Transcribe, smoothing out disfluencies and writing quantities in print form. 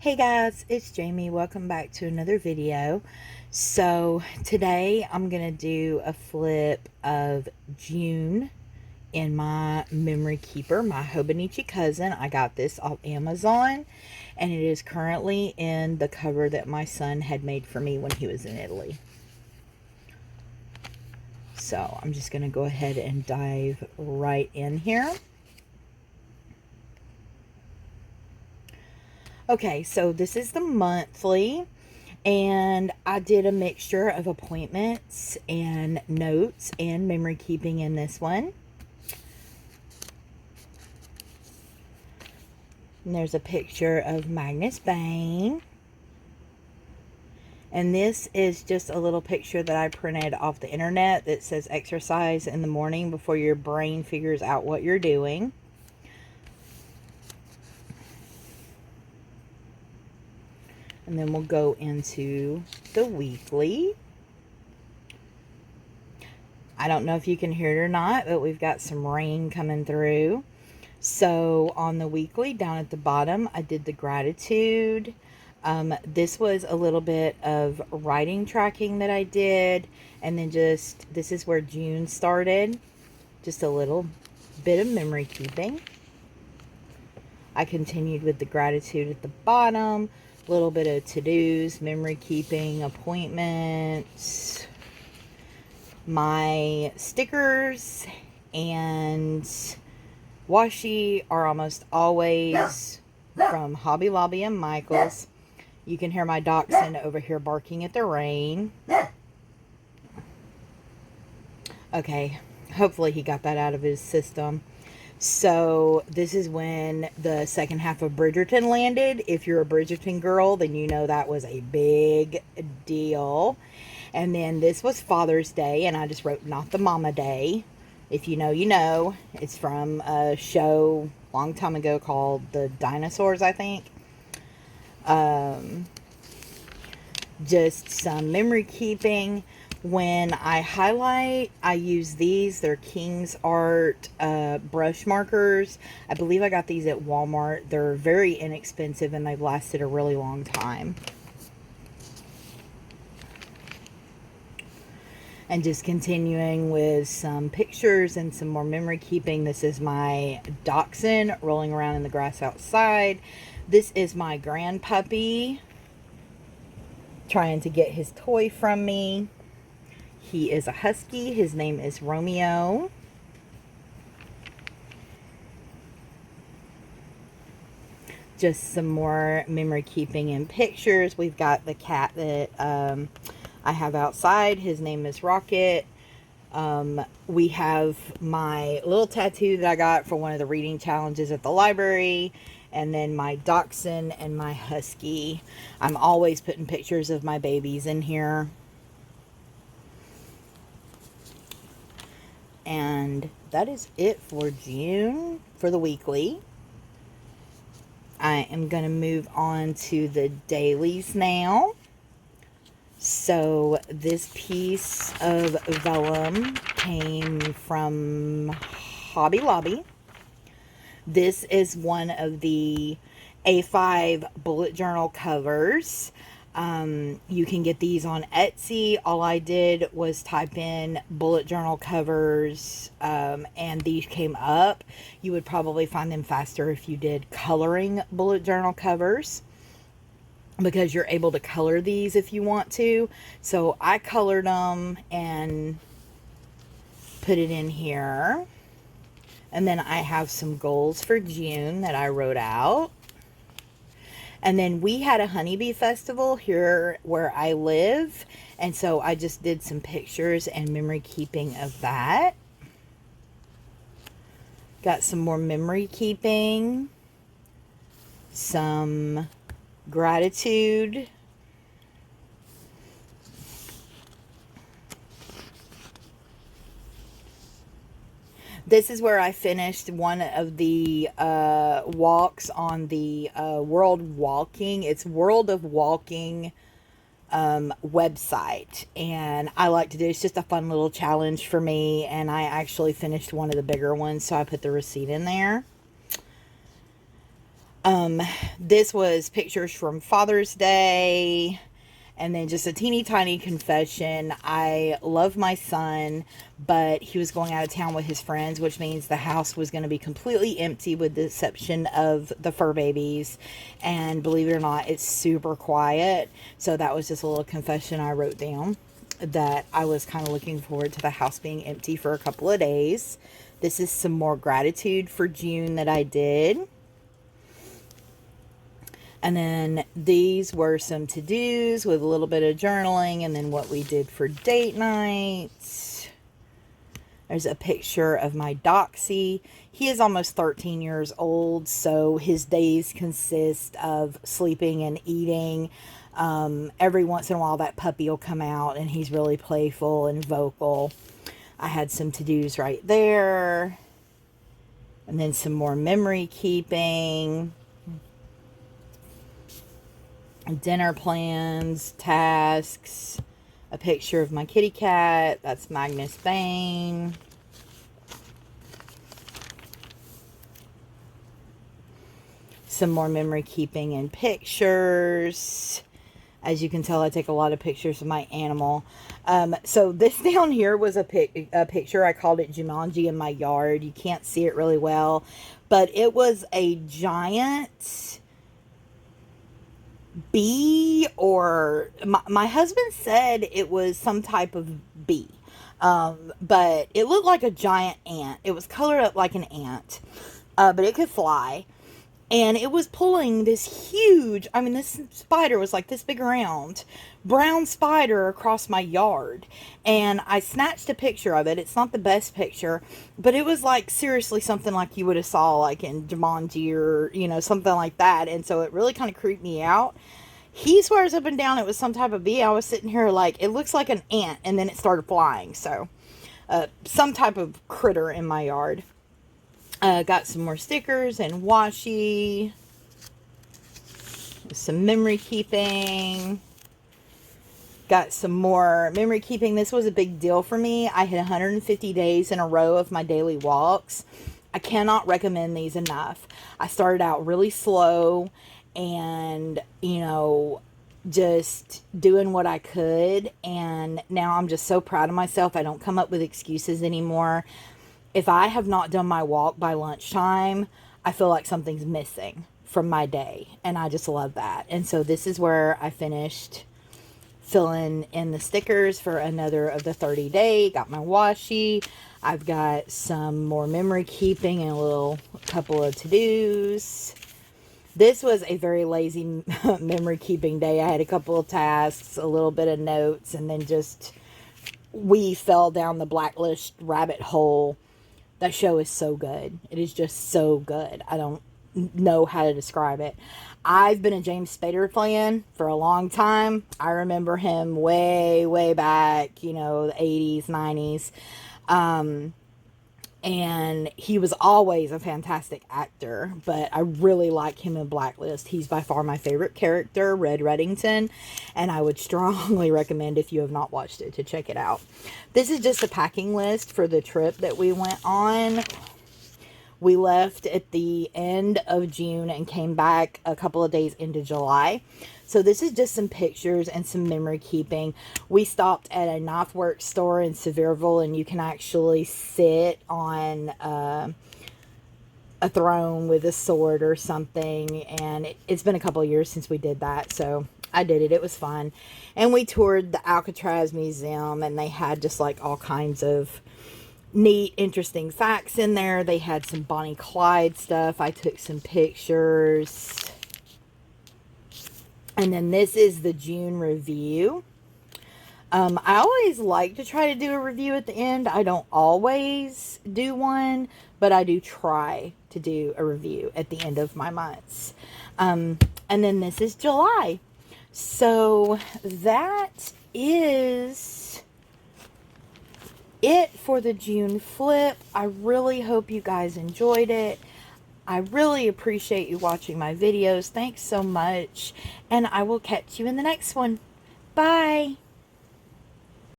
Hey guys, it's Jamie. Welcome back to another video. So today I'm going to do a flip of June in my memory keeper, my Hobonichi Cousin. I got this off Amazon and it is currently in the cover that my son had made for me when he was in Italy. So I'm just going to go ahead and dive right in here. Okay, so this is the monthly, and I did a mixture of appointments and notes and memory keeping in this one. And there's a picture of Magnus Bane. And this is just a little picture that I printed off the internet that says exercise in the morning before your brain figures out what you're doing. And then we'll go into the weekly. I don't know if you can hear it or not, but we've got some rain coming through. So on the weekly, down at the bottom, I did the gratitude. This was a little bit of writing tracking that I did. And then just, this is where June started. Just a little bit of memory keeping. I continued with the gratitude at the bottom. A little bit of to-dos, memory keeping, appointments, my stickers, and washi are almost always from Hobby Lobby and Michael's. You can hear my dachshund over here barking at the rain. Okay, hopefully he got that out of his system. So this is when the second half of Bridgerton landed. If you're a Bridgerton girl, then you know that was a big deal. And then this was Father's Day, and I just wrote Not the Mama Day. If you know, you know. It's from a show a long time ago called The Dinosaurs, I think. Just some memory keeping. When I highlight, I use these. They're King's Art brush markers. I believe I got these at Walmart. They're very inexpensive and they've lasted a really long time. And just continuing with some pictures and some more memory keeping. This is my dachshund rolling around in the grass outside. This is my grand puppy trying to get his toy from me. He is a husky. His name is Romeo. Just some more memory keeping and pictures. We've got the cat that I have outside. His name is Rocket. We have my little tattoo that I got for one of the reading challenges at the library. And then my dachshund and my husky. I'm always putting pictures of my babies in here. And that is it for June for the weekly. I am going to move on to the dailies now. So this piece of vellum came from Hobby Lobby. This is one of the A5 bullet journal covers. You can get these on Etsy. All I did was type in bullet journal covers, and these came up. You would probably find them faster if you did coloring bullet journal covers, because you're able to color these if you want to. So I colored them and put it in here. And then I have some goals for June that I wrote out. And then we had a honeybee festival here where I live. And so I just did some pictures and memory keeping of that. Got some more memory keeping. Some gratitude. This is where I finished one of the walks on the World Walking. It's World of Walking website. And I like to do, it's just a fun little challenge for me. And I actually finished one of the bigger ones, so I put the receipt in there. This was pictures from Father's Day. And then just a teeny tiny confession. I love my son, but he was going out of town with his friends, which means the house was going to be completely empty with the exception of the fur babies. And believe it or not, it's super quiet. So that was just a little confession I wrote down, that I was kind of looking forward to the house being empty for a couple of days. This is some more gratitude for June that I did. And then these were some to-dos with a little bit of journaling, and then what we did for date nights. There's a picture of my Doxy. He is almost 13 years old, so his days consist of sleeping and eating. Every once in a while that puppy will come out and he's really playful and vocal. I had some to-dos right there. And then some more memory keeping. Dinner plans, tasks, a picture of my kitty cat. That's Magnus Bane. Some more memory keeping and pictures. As you can tell, I take a lot of pictures of my animal. So this down here was a picture. I called it Jumanji in my yard. You can't see it really well, but it was a giant bee, or my husband said it was some type of bee, but it looked like a giant ant. It was colored up like an ant, but it could fly, and it was pulling this huge, I mean, this spider was like this big around brown spider across my yard, and I snatched a picture of it. It's not the best picture, but it was like seriously something like you would have saw like in Jumanji, or you know, something like that. And so it really kind of creeped me out. He swears up and down it was some type of bee. I was sitting here like, it looks like an ant, and then it started flying. So some type of critter in my yard. Got some more stickers and washi, some memory keeping. Got some more memory keeping. This was a big deal for me. I had 150 days in a row of my daily walks. I cannot recommend these enough. I started out really slow and, you know, just doing what I could. And now I'm just so proud of myself. I don't come up with excuses anymore. If I have not done my walk by lunchtime, I feel like something's missing from my day. And I just love that. And so this is where I finished filling in the stickers for another of the 30 day. Got my washi. I've got some more memory keeping and a couple of to-dos. This was a very lazy memory keeping day. I had a couple of tasks, a little bit of notes, and then just we fell down the blacklist rabbit hole. That show is so good. It is just so good. I don't know how to describe it. I've been a James Spader fan for a long time. I remember him way, way back, you know, the 80s, 90s. And he was always a fantastic actor, but I really like him in Blacklist. He's by far my favorite character, Red Reddington, and I would strongly recommend, if you have not watched it, to check it out. This is just a packing list for the trip that we went on. We left at the end of June and came back a couple of days into July. So this is just some pictures and some memory keeping. We stopped at a knife work store in Sevierville, and you can actually sit on a throne with a sword or something. And it's been a couple of years since we did that, so I did it. It was fun. And we toured the Alcatraz Museum, and they had just like all kinds of neat, interesting facts in there. They had some Bonnie Clyde stuff. I took some pictures. And then this is the June review. I always like to try to do a review at the end. I don't always do one, but I do try to do a review at the end of my months. And then this is July. So that is it for the June flip. I really hope you guys enjoyed it. I really appreciate you watching my videos. Thanks so much. And I will catch you in the next one. Bye.